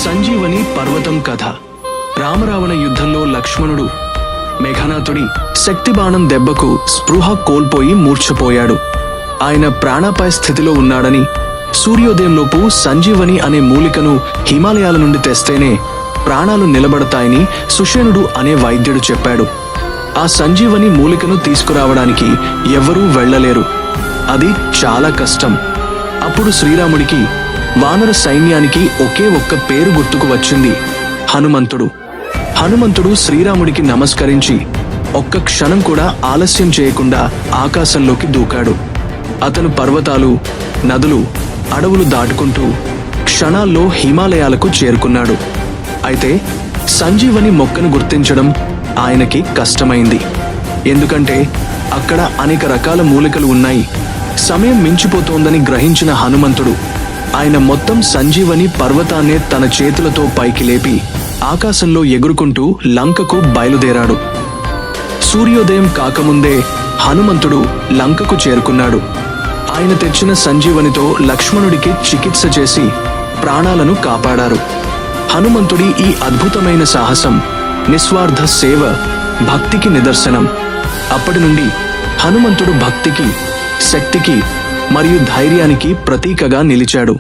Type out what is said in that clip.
సంజీవని పర్వతం కథ. రామరావణ యుద్ధంలో లక్ష్మణుడు మేఘనాథుడి శక్తి బాణం దెబ్బకు స్పృహ కోల్పోయి మూర్ఛపోయాడు. ఆయన ప్రాణాపాయ స్థితిలో ఉన్నాడని, సూర్యోదయంలోపు సంజీవని అనే మూలికను హిమాలయాల నుండి తెస్తేనే ప్రాణాలు నిలబడతాయని సుషేణుడు అనే వైద్యుడు చెప్పాడు. ఆ సంజీవని మూలికను తీసుకురావడానికి ఎవ్వరూ వెళ్లలేరు. అది చాలా కష్టం. అప్పుడు శ్రీరాముడికి, వానర సైన్యానికి ఒకే ఒక్క పేరు గుర్తుకు వచ్చింది, హనుమంతుడు. హనుమంతుడు శ్రీరాముడికి నమస్కరించి ఒక్క క్షణం కూడా ఆలస్యం చేయకుండా ఆకాశంలోకి దూకాడు. అతను పర్వతాలు, నదులు, అడవులు దాటుకుంటూ క్షణాల్లో హిమాలయాలకు చేరుకున్నాడు. అయితే సంజీవని మొక్కను గుర్తించడం ఆయనకి కష్టమైంది. ఎందుకంటే అక్కడ అనేక రకాల మూలికలు ఉన్నాయి. సమయం మించిపోతోందని గ్రహించిన హనుమంతుడు ఆయన మొత్తం సంజీవని పర్వతాన్నే తన చేతులతో పైకి లేపి ఆకాశంలో ఎగురుకుంటూ లంకకు బయలుదేరాడు. సూర్యోదయం కాకముందే హనుమంతుడు లంకకు చేరుకున్నాడు. ఆయన తెచ్చిన సంజీవనితో లక్ష్మణుడికి చికిత్స చేసి ప్రాణాలను కాపాడారు. హనుమంతుడి ఈ అద్భుతమైన సాహసం, నిస్వార్థ సేవ భక్తికి నిదర్శనం. అప్పటి నుండి హనుమంతుడు భక్తికి, శక్తికి మరియు ధైర్యానికి ప్రతీకగా నిలిచాడు.